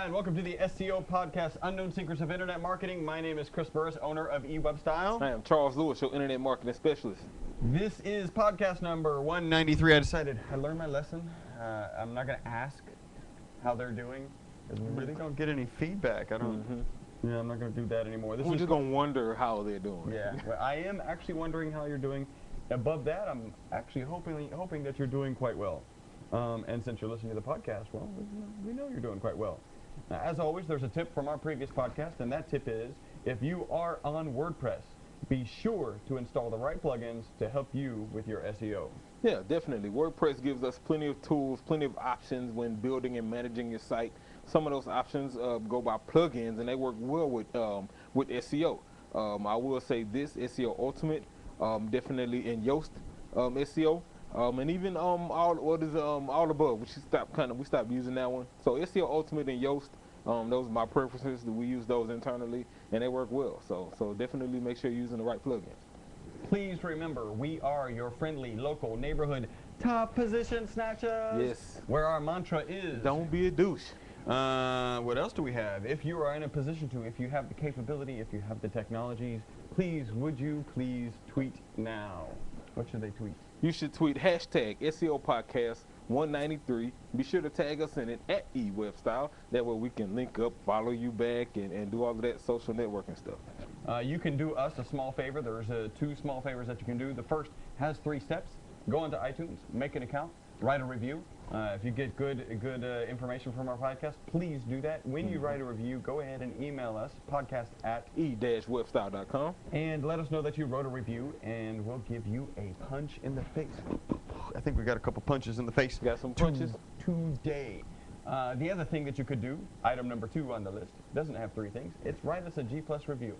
and welcome to the SEO podcast, Unknown Secrets of Internet Marketing. My name is Chris Burris, owner of E-Webstyle. I am Charles Lewis, your internet marketing specialist. This is podcast number 193. I decided I learned my lesson. I'm not going to ask how they're doing because we really don't get any feedback. Yeah, I'm not going to do that anymore. We're just going to wonder how they're doing. Yeah, well, I am actually wondering how you're doing. Above that, I'm actually hoping that you're doing quite well. And since you're listening to the podcast, well, we know you're doing quite well. Now, as always, there's a tip from our previous podcast, and that tip is, if you are on WordPress, be sure to install the right plugins to help you with your SEO. Yeah, definitely. WordPress gives us plenty of tools, plenty of options when building and managing your site. Some of those options go by plugins, and they work well with SEO. I will say this, SEO Ultimate, definitely in Yoast SEO. And even all above, we stopped using that one. So SEO Ultimate and Yoast, those are my preferences. We use those internally, and they work well. So definitely make sure you're using the right plugins. Please remember, we are your friendly local neighborhood top position snatchers. Yes. Where our mantra is, don't be a douche. What else do we have? If you are in a position to, if you have the capability, if you have the technologies, would you please tweet now? What should they tweet? You should tweet hashtag SEO Podcast 193. Be sure to tag us in it at E-Webstyle. That way we can link up, follow you back, and do all of that social networking stuff. You can do us a small favor. There's two small favors that you can do. The first has 3 steps. Go onto iTunes, make an account, write a review. If you get good information from our podcast, please do that. When you write a review, go ahead and email us, podcast@e-webstyle.com. And let us know that you wrote a review, and we'll give you a punch in the face. I think we got a couple punches in the face. Got some punches? Today. The other thing that you could do, item number 2 on the list, doesn't have 3 things. It's write us a G+ review.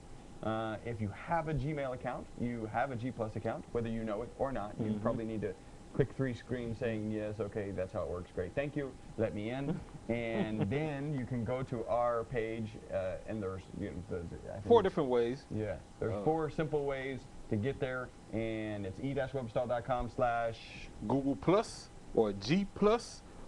If you have a Gmail account, you have a G+ account, whether you know it or not, you probably need to click 3 screens saying, yes, okay, that's how it works, great, thank you, let me in. And then you can go to our page, and there's 4 different ways. Yeah, there's 4 simple ways to get there, and it's e-webstyle.com/Google Plus, or G+,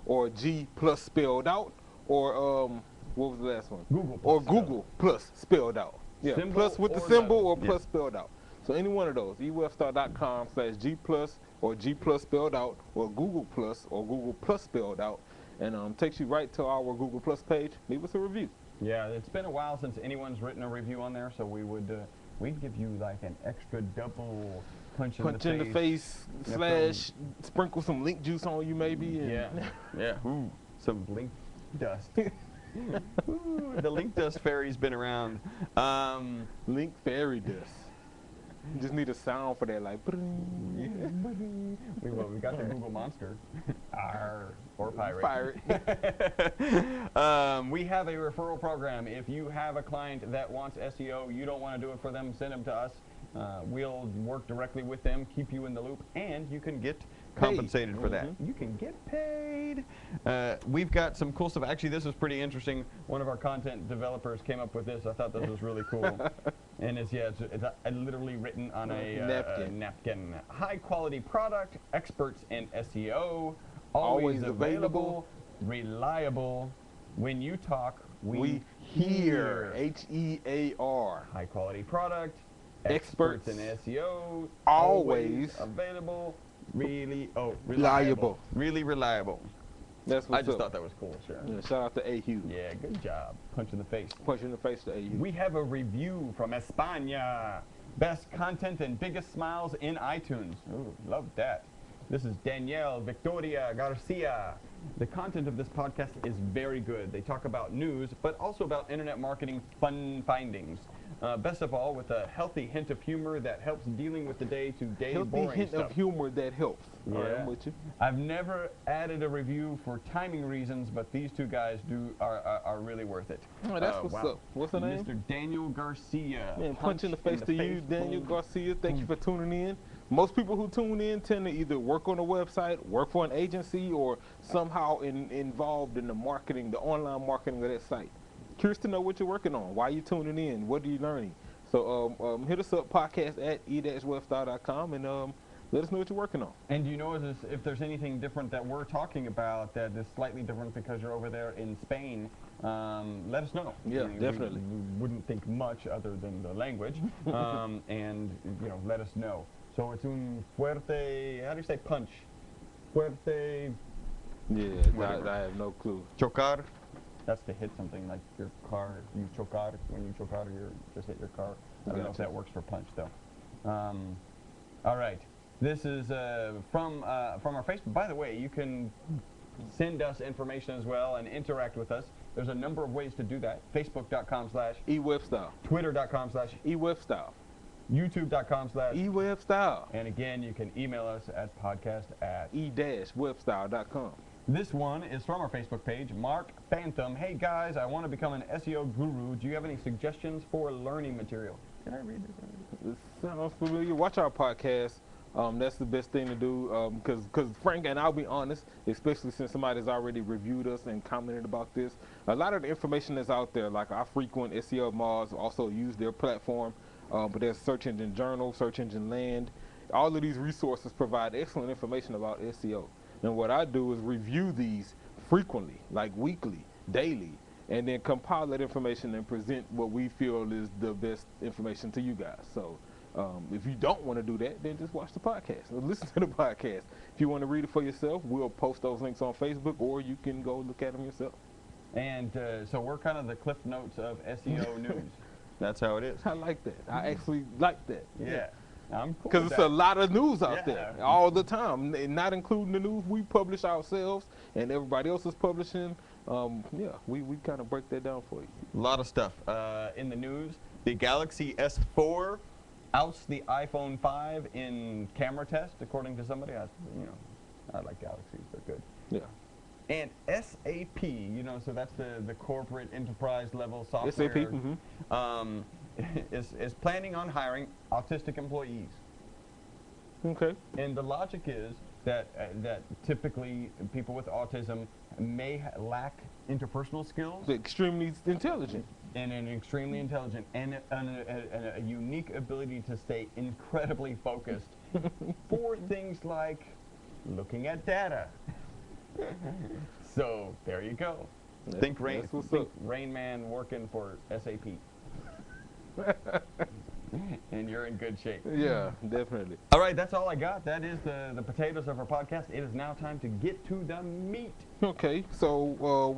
or G+ spelled out, or what was the last one? Google Plus. Or Google Plus spelled out. Yeah, symbol plus with the or symbol letter. or plus spelled out. So any one of those, e-webstyle.com/G+ or G+ spelled out, or Google Plus or Google Plus spelled out, and takes you right to our Google Plus page. Leave us a review. Yeah, it's been a while since anyone's written a review on there, so we'd give you like an extra double punch in the face / sprinkle some link juice on you maybe. And yeah. Ooh, some link dust. Ooh, the link dust fairy's been around. Link fairy dust. You just need a sound for that, like. We got the Google Monster. Arr, or pirate. We have a referral program. If you have a client that wants SEO, you don't want to do it for them, send them to us. We'll work directly with them, keep you in the loop, and you can get compensated for that. You can get paid. We've got some cool stuff. Actually, this is pretty interesting. One of our content developers came up with this. I thought this was really cool. And it's literally written on a napkin. High quality product, experts in SEO, always available, reliable. When you talk, we hear. HEAR. High quality product, experts in SEO, always available, reliable. Really reliable. That's what's I just up. thought that was cool, sure. Yeah, shout out to A-Hugh. Yeah, good job. Punch in the face. Punch in the face to A-Hugh. We have a review from España. Best content and biggest smiles in iTunes. Ooh, love that. This is Danielle Victoria Garcia. The content of this podcast is very good. They talk about news, but also about internet marketing fun findings. Best of all, with a healthy hint of humor that helps dealing with the day-to-day boring Healthy hint of humor that helps. Yeah. All right, I'm with you. I've never added a review for timing reasons, but these 2 guys are really worth it. Oh, that's what's up. What's the name? Mr. Daniel Garcia. Man, punch in the face to you, Daniel Garcia. Thank you for tuning in. Most people who tune in tend to either work on a website, work for an agency, or somehow involved in the marketing, the online marketing of that site. Curious to know what you're working on. Why are you tuning in? What are you learning? So hit us up, podcast@e-webstyle.com, and let us know what you're working on. And do you know if there's anything different that we're talking about that is slightly different because you're over there in Spain? Let us know. Yeah, definitely. We wouldn't think much other than the language, and let us know. So it's un fuerte. How do you say punch? Fuerte. Yeah, I have no clue. Chocar. That's to hit something like your car. You chocar when you chocar, you just hit your car. I don't know if that works for punch though. All right. This is from our Facebook. By the way, you can send us information as well and interact with us. There's a number of ways to do that. Facebook.com/E-Webstyle. Twitter.com/E-Webstyle. YouTube.com/E-Webstyle. And again, you can email us at podcast@E-Webstyle.com. This one is from our Facebook page, Mark Phantom. Hey guys, I want to become an SEO guru. Do you have any suggestions for learning material? Can I read this? It sounds familiar. Watch our podcast. That's the best thing to do because Frank, and I'll be honest, especially since somebody's already reviewed us and commented about this, a lot of the information that's out there, like I frequent SEO Mods, also use their platform, but there's Search Engine Journal, Search Engine Land. All of these resources provide excellent information about SEO. And what I do is review these frequently, like weekly, daily, and then compile that information and present what we feel is the best information to you guys. So if you don't want to do that, then just watch the podcast or listen to the podcast. If you want to read it for yourself, we'll post those links on Facebook, or you can go look at them yourself. And so we're kind of the Cliff Notes of SEO news. That's how it is. I like that. I actually like that. Yeah. I'm cool. Because it's a lot of news out there all the time, not including the news we publish ourselves and everybody else is publishing. We kind of break that down for you. A lot of stuff in the news. The Galaxy S4 outs the iPhone 5 in camera test, according to somebody. I like Galaxies; they're good. Yeah. And SAP, so that's the corporate enterprise level software. SAP. Is planning on hiring autistic employees. Okay. And the logic is that typically people with autism may lack interpersonal skills. They're extremely intelligent. And extremely intelligent and a unique ability to stay incredibly focused for things like looking at data. So there you go. Think Rain Man working for SAP. And you're in good shape. Yeah, definitely. All right, that's all I got. That is the potatoes of our podcast. It is now time to get to the meat. Okay, so we'll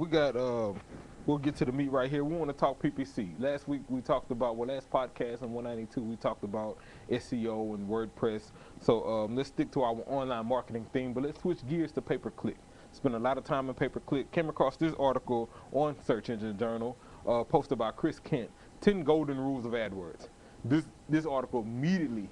get to the meat right here. We want to talk PPC. Last week we talked about, last podcast on 192, we talked about SEO and WordPress. So let's stick to our online marketing theme, but let's switch gears to pay-per-click. Spent a lot of time in pay-per-click. Came across this article on Search Engine Journal, posted by Chris Kent, 10 Golden Rules of AdWords. This article immediately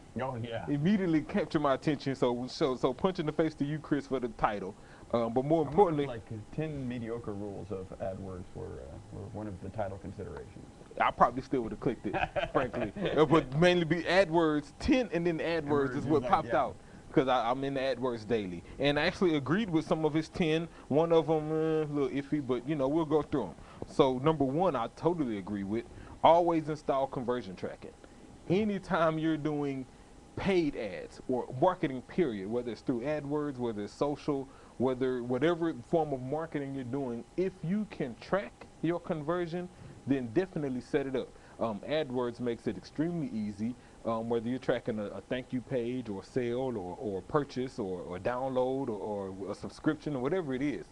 captured my attention. So punch in the face to you, Chris, for the title. But more importantly, like 10 mediocre rules of AdWords were one of the title considerations. I probably still would have clicked it, frankly. But mainly be AdWords 10, and then AdWords is what popped out. Because I'm in the AdWords daily. And I actually agreed with some of his 10. One of them a little iffy, but we'll go through them. So number 1, I totally agree with. Always install conversion tracking. Anytime you're doing paid ads or marketing period, whether it's through AdWords, whether it's social, whatever form of marketing you're doing, if you can track your conversion, then definitely set it up. AdWords makes it extremely easy. Whether you're tracking a thank you page or sale or purchase or download or a subscription or whatever it is,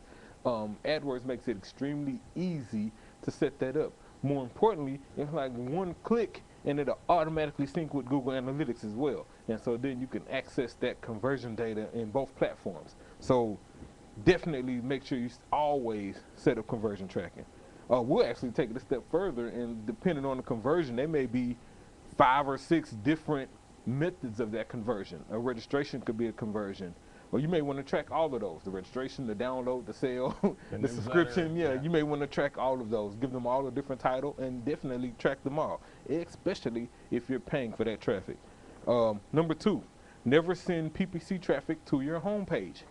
AdWords makes it extremely easy to set that up. More importantly, it's like one click and it'll automatically sync with Google Analytics as well. And so then you can access that conversion data in both platforms. So definitely make sure you always set up conversion tracking. We'll actually take it a step further, and depending on the conversion, there may be 5 or 6 different methods of that conversion. A registration could be a conversion. Or you may want to track all of those, the registration, the download, the sale, the subscription. Yeah, you may want to track all of those, give them all a different title, and definitely track them all, especially if you're paying for that traffic. Number 2, never send PPC traffic to your homepage.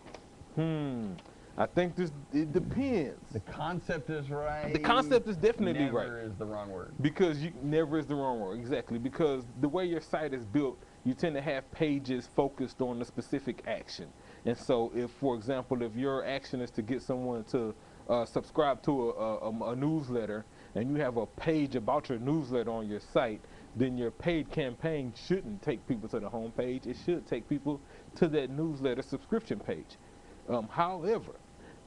I think it depends. The concept is right. The concept is definitely right. Never is the wrong word. Because never is the wrong word, exactly. Because the way your site is built, you tend to have pages focused on the specific action. And so if, for example, if your action is to get someone to subscribe to a newsletter, and you have a page about your newsletter on your site, then your paid campaign shouldn't take people to the home page. It should take people to that newsletter subscription page. However,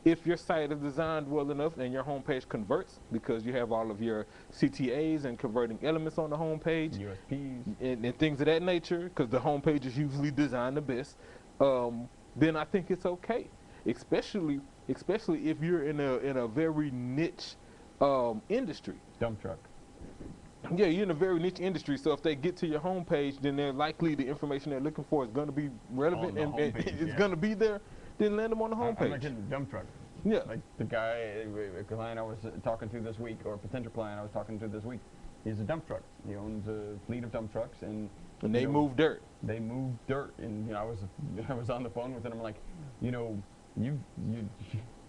if your site is designed well enough and your homepage converts because you have all of your CTAs and converting elements on the homepage, USPs, and things of that nature, because the homepage is usually designed the best, then I think it's okay. Especially if you're in a very niche industry. dump truck. Yeah, you're in a very niche industry, so if they get to your homepage, then they're likely the information they're looking for is going to be relevant and it's going to be there. Then land them on the homepage. I'm not kidding, dump truck. Yeah. Like the guy, a client I was talking to this week, or a potential client I was talking to this week, he's a dump truck. He owns a fleet of dump trucks, and they move dirt. They move dirt, and I was on the phone with him. I'm like, you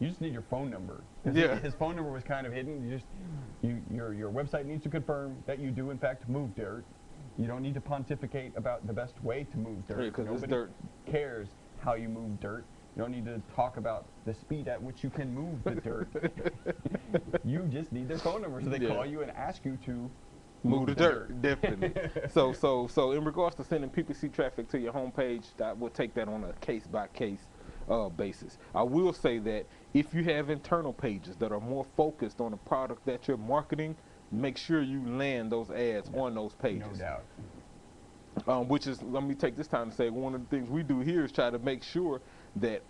just need your phone number. Yeah. His phone number was kind of hidden. Your website needs to confirm that you do in fact move dirt. You don't need to pontificate about the best way to move dirt. Because it's Nobody dirt. cares how you move dirt. You don't need to talk about the speed at which you can move the dirt. You just need their phone number, so they call you and ask you to move the dirt. Definitely. So in regards to sending PPC traffic to your homepage, I will take that on a case-by-case basis. I will say that if you have internal pages that are more focused on the product that you're marketing, make sure you land those ads on those pages. No doubt. Which is, let me take this time to say, one of the things we do here is try to make sure that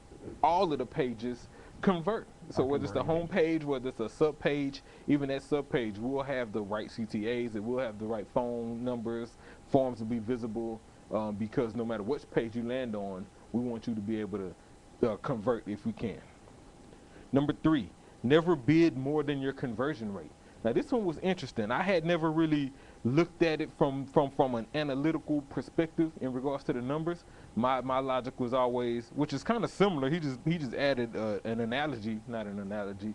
all of the pages convert. So whether it's the home page, whether it's a sub page, even that sub page will have the right CTAs, it will have the right phone numbers, forms will be visible, because no matter which page you land on, we want you to be able to convert if we can. Number 3, never bid more than your conversion rate. Now this one was interesting. I had never really looked at it from an analytical perspective in regards to the numbers. My logic was always, which is kind of similar. He just added an analogy, not an analogy.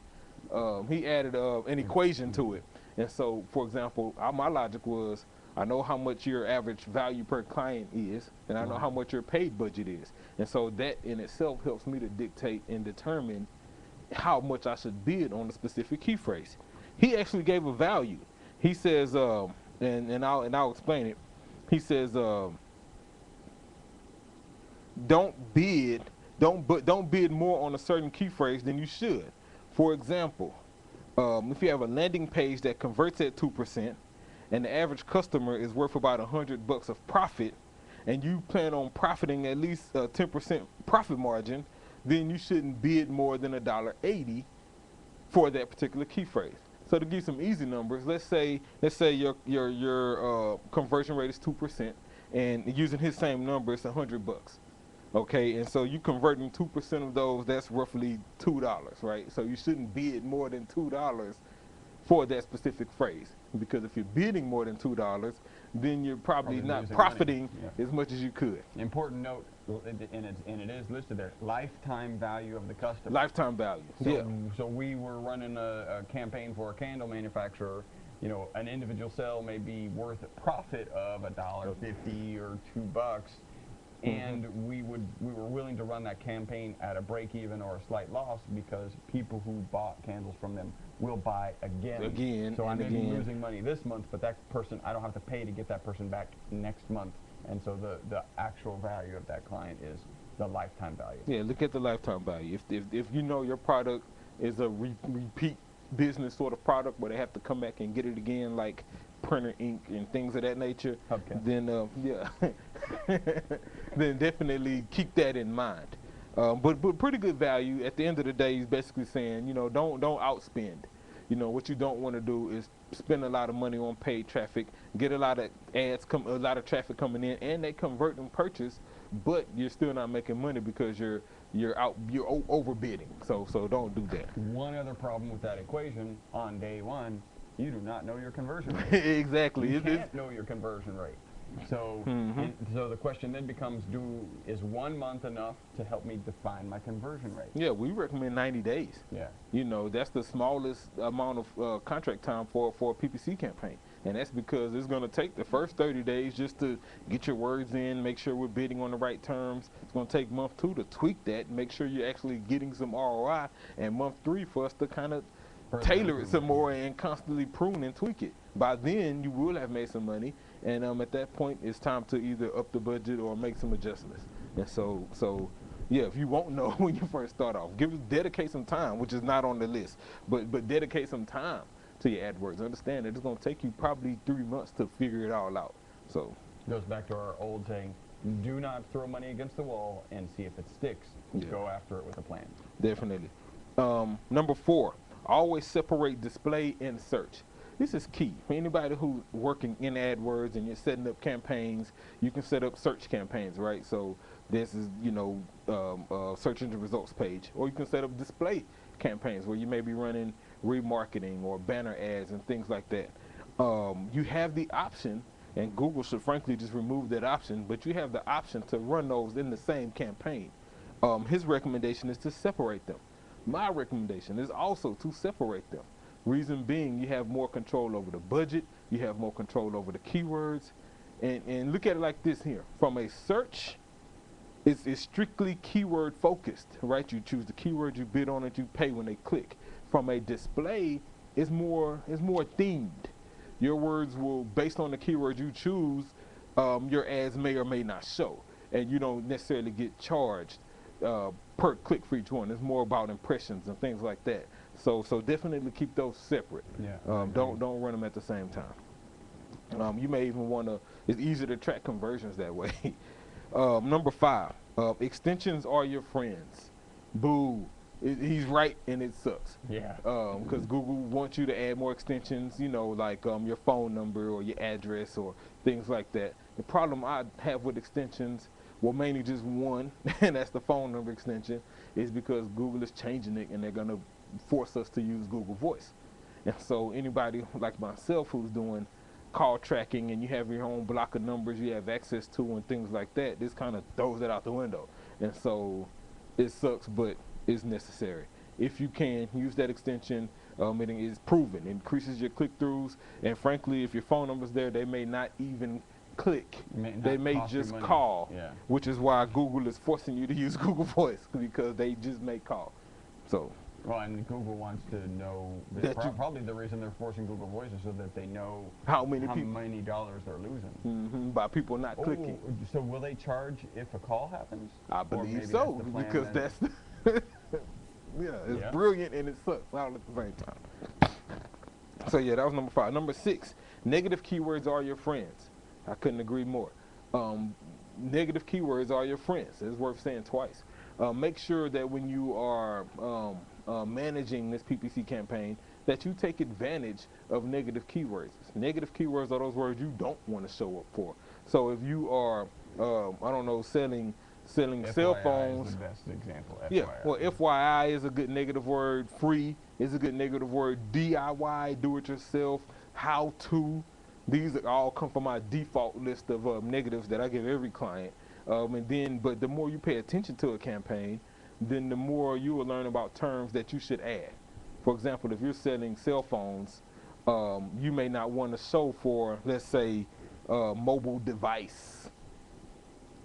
He added an equation to it. And so, for example, my logic was, I know how much your average value per client is, and I know how much your paid budget is. And so that in itself helps me to dictate and determine how much I should bid on a specific key phrase. He actually gave a value. He says, and I'll explain it. He says, don't bid more on a certain key phrase than you should. For example, if you have a landing page that converts at 2%, and the average customer is worth about $100 of profit, and you plan on profiting at least 10% profit margin, then you shouldn't bid more than $1.80 for that particular key phrase. So to give some easy numbers, let's say your conversion rate is 2%, and using his same number, it's $100. Okay, and so you converting 2% of those, that's roughly $2, right? So you shouldn't bid more than $2 for that specific phrase, because if you're bidding more than $2, then you're probably not profiting as much as you could. Important note, and it is listed there, lifetime value of the customer. Lifetime value. So we were running a campaign for a candle manufacturer. An individual sale may be worth a profit of $1.50 or $2, and we were willing to run that campaign at a break even or a slight loss, because people who bought candles from them will buy again. So I may be losing money this month, but that person, I don't have to pay to get that person back next month. And so the actual value of that client is the lifetime value. Yeah, look at the lifetime value. If you know your product is a repeat business sort of product where they have to come back and get it again, like printer ink and things of that nature, then then definitely keep that in mind. But pretty good value. At the end of the day, he's basically saying, don't outspend. What you don't want to do is spend a lot of money on paid traffic, get a lot of ads, a lot of traffic coming in, and they convert and purchase, but you're still not making money because you're overbidding. So don't do that. One other problem with that equation, on day one, you do not know your conversion rate. Exactly. You can't know your conversion rate. So, so the question then becomes, is 1 month enough to help me define my conversion rate? Yeah, we recommend 90 days. Yeah. That's the smallest amount of contract time for a PPC campaign. And that's because it's going to take the first 30 days just to get your words in, make sure we're bidding on the right terms. It's going to take month 2 to tweak that, make sure you're actually getting some ROI, and month 3 for us to kind of tailor it some more and constantly prune and tweak it. By then, you will have made some money, and at that point, it's time to either up the budget or make some adjustments. And so yeah, if you won't know when you first start off, dedicate some time, which is not on the list, but dedicate some time to your AdWords. Understand that it's going to take you probably 3 months to figure it all out. So goes back to our old saying, do not throw money against the wall and see if it sticks. Go after it with a plan. Definitely. Number 4, always separate display and search. This is key. For anybody who's working in AdWords and you're setting up campaigns, you can set up search campaigns, right? So this is, search engine results page. Or you can set up display campaigns where you may be running remarketing or banner ads and things like that. You have the option, and Google should frankly just remove that option, but you have the option to run those in the same campaign. His recommendation is to separate them. My recommendation is also to separate them. Reason being, you have more control over the budget, you have more control over the keywords, and look at it like this here. From a search, it's strictly keyword focused, right? You choose the keyword, you bid on it, you pay when they click. From a display, it's more themed. Your words will, based on the keyword you choose, your ads may or may not show, and you don't necessarily get charged per click for each one. It's more about impressions and things like that. So definitely keep those separate. Yeah. Don't run them at the same time. You may even want to. It's easier to track conversions that way. Number 5, extensions are your friends. Boo. He's right, and it sucks. Yeah. Because Google wants you to add more extensions, like your phone number or your address or things like that. The problem I have with extensions, well, mainly just one, and that's the phone number extension, is because Google is changing it, and they're going to force us to use Google Voice. And so anybody like myself who's doing call tracking and you have your own block of numbers you have access to and things like that, this kind of throws it out the window. And so it sucks, but it's necessary. If you can use that extension, it is proven. It increases your click-throughs, and frankly, if your phone number's there, they may not even click. They may just call, which is why Google is forcing you to use Google Voice, because they just may call. So. Well, and Google wants to know, probably the reason they're forcing Google Voice is so that they know how many dollars they're losing. By people not clicking. So will they charge if a call happens? I believe so, because that's it's brilliant and it sucks all at the same time. So yeah, that was number 5. Number 6, negative keywords are your friends. I couldn't agree more. Negative keywords are your friends. It's worth saying twice. Make sure that when you are managing this PPC campaign, that you take advantage of negative keywords. Negative keywords are those words you don't want to show up for. So if you are, selling FYI cell phones. Is the best example. FYI. Yeah, well, FYI is a good negative word. Free is a good negative word. DIY, do it yourself. How to. These all come from my default list of negatives that I give every client. But the more you pay attention to a campaign, then the more you will learn about terms that you should add. For example, if you're selling cell phones, you may not want to show for, let's say, mobile device.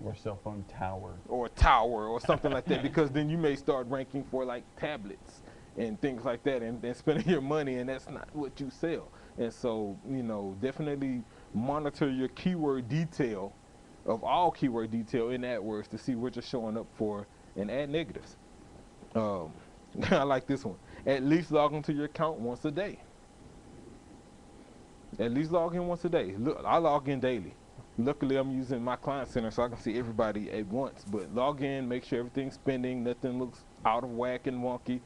Or cell phone tower. Or tower or something like that, because then you may start ranking for like tablets and things like that, and spending your money, and that's not what you sell. And so, definitely monitor your keyword detail, of all keyword detail in AdWords, to see what you're showing up for and add negatives. I like this one. At least log into your account once a day. At least log in once a day. Look, I log in daily. Luckily, I'm using my client center so I can see everybody at once. But log in, make sure everything's spending, nothing looks out of whack and wonky.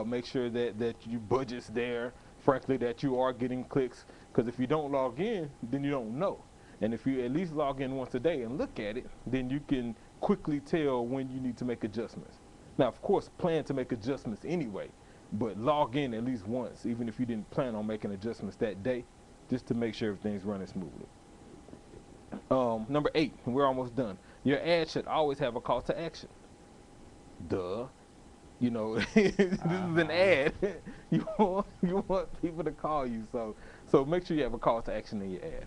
Make sure that your budget's there. Frankly, that you are getting clicks. Because if you don't log in, then you don't know. And if you at least log in once a day and look at it, then you can quickly tell when you need to make adjustments. Now, of course, plan to make adjustments anyway, but log in at least once, even if you didn't plan on making adjustments that day, just to make sure everything's running smoothly. Number 8, and we're almost done. Your ad should always have a call to action. Duh. You know, this is an ad. you want people to call you. So make sure you have a call to action in your ad.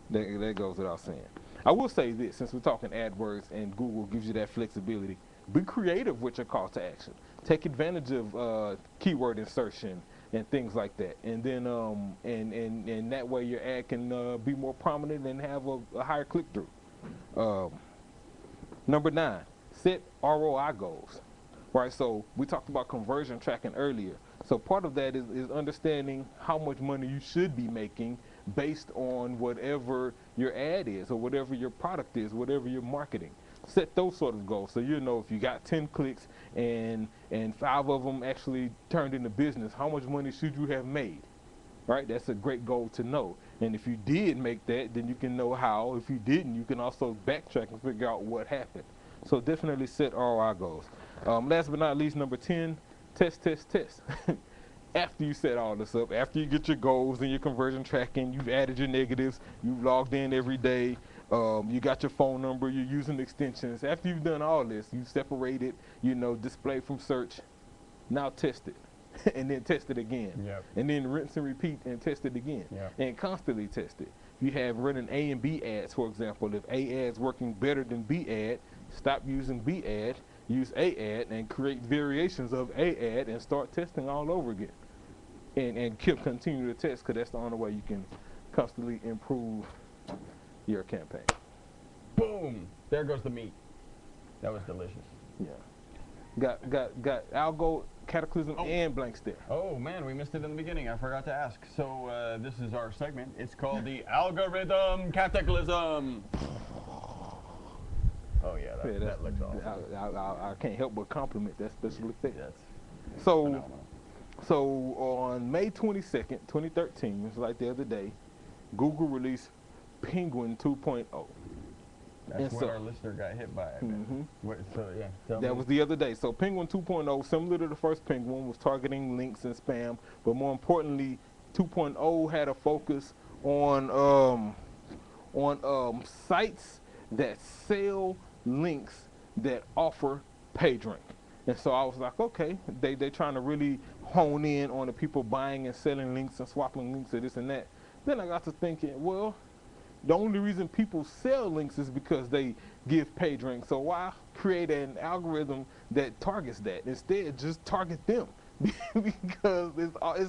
That goes without saying. I will say this, since we're talking AdWords and Google gives you that flexibility, be creative with your call to action. Take advantage of keyword insertion and things like that. And then and that way your ad can be more prominent and have a higher click-through. Number 9, set ROI goals. Right, so we talked about conversion tracking earlier. So part of that is understanding how much money you should be making based on whatever your ad is or whatever your product is, whatever you're marketing. Set those sort of goals so you know if you got 10 clicks and 5 of them actually turned into business, how much money should you have made? Right, that's a great goal to know. And if you did make that, then you can know how. If you didn't, you can also backtrack and figure out what happened. So definitely set ROI goals. Last but not least, number 10, test. After you set all this up, after you get your goals and your conversion tracking, you've added your negatives, you've logged in every day, you got your phone number, you're using extensions. After you've done all this, you've separated, display from search. Now test it. And then test it again. Yep. And then rinse and repeat and test it again. Yep. And constantly test it. If you have running A and B ads, for example, if A ad's working better than B ad, stop using B ad, use A ad, and create variations of A ad and start testing all over again. And continue to test, because that's the only way you can constantly improve your campaign. Boom! There goes the meat. That was delicious. Yeah. Got algo, cataclysm, and blank stare. Oh man, we missed it in the beginning. I forgot to ask. So this is our segment. It's called the algorithm cataclysm. Oh yeah, that looks awesome. I can't help but compliment that special effect. That's So on May 22nd, 2013, it was like the other day, Google released Penguin 2.0. That's when our listener got hit by it. That was the other day. So Penguin 2.0, similar to the first Penguin, was targeting links and spam, but more importantly, 2.0 had a focus on sites that sell links that offer PageRank. And so I was like, okay, they're trying to really hone in on the people buying and selling links and swapping links and this and that. Then I got to thinking, well, the only reason people sell links is because they give PageRank. So why create an algorithm that targets that? Instead, just target them because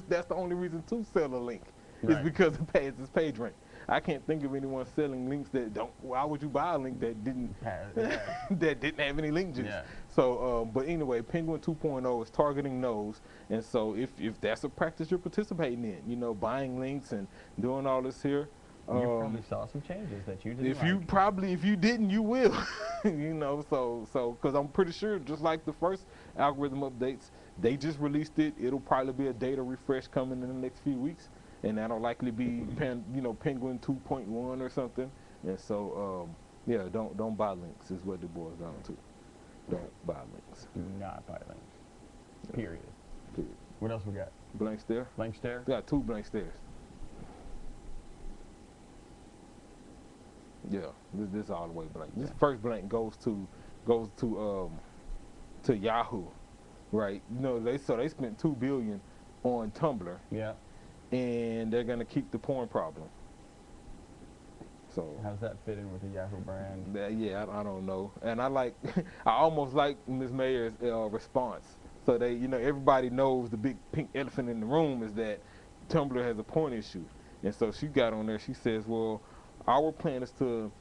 that's the only reason to sell a link. Right. Is because it's PageRank. I can't think of anyone selling links that don't. Why would you buy a link that didn't that didn't have any link juice? Yeah. So, but anyway, Penguin 2.0 is targeting those, and so if that's a practice you're participating in, buying links and doing all this here. You probably saw some changes that you didn't if you didn't, you will. So because I'm pretty sure, just like the first algorithm updates, they just released it. It'll probably be a data refresh coming in the next few weeks, and that'll likely be Penguin 2.1 or something. And so yeah, don't buy links is what it boils down to. Don't buy links. Do not buy links. Period. What else we got? Blank stare. Blank stare. We got 2 blank stares. Yeah, this all the way blank. This first blank goes to Yahoo, right? They spent $2 billion on Tumblr. Yeah. And they're gonna keep the porn problem. So how's that fit in with the Yahoo brand? Yeah, I don't know. And I almost like Ms. Mayer's response. So everybody knows the big pink elephant in the room is that Tumblr has a porn issue, and so she got on there. She says, well, our plan is to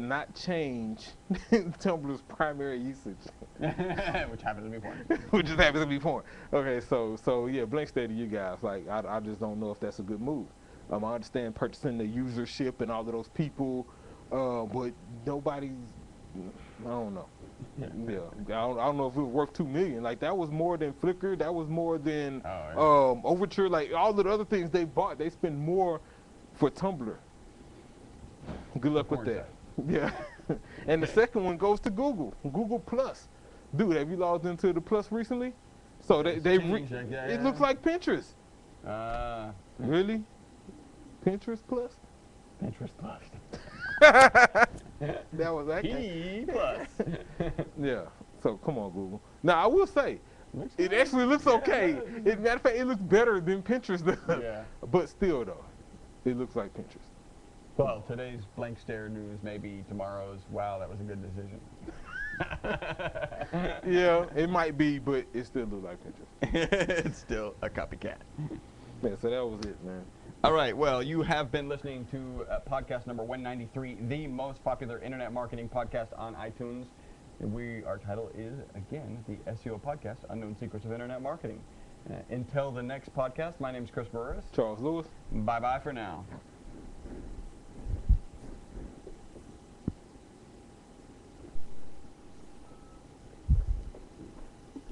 not change Tumblr's primary usage. Which happens to be porn. Which just happens to be porn. Okay, so yeah, blank stare to you guys. Like, I just don't know if that's a good move. I understand purchasing the usership and all of those people, but nobody's, I don't know. Yeah, I don't know if it was worth $2 million. Like, that was more than Flickr. That was more than Overture. Like, all of the other things they bought, they spend more for Tumblr. Good luck with that. Yeah. And the second one goes to Google Plus. Dude, have you logged into the Plus recently? So it looks like Pinterest. Really? Pinterest Plus? Pinterest Plus. That was accurate. Plus. Yeah. So come on, Google. Now I will say, It actually looks okay. As a matter of fact, it looks better than Pinterest does. Yeah. But still, though, it looks like Pinterest. Well, today's blank stare news, maybe tomorrow's, wow, that was a good decision. Yeah, it might be, but it still looks like Pinterest. It's still a copycat. Yeah, so that was it, man. All right, well, you have been listening to podcast number 193, the most popular internet marketing podcast on iTunes. Our title is, again, the SEO Podcast, Unknown Secrets of Internet Marketing. Until the next podcast, my name is Chris Burris. Charles Lewis. Bye-bye for now.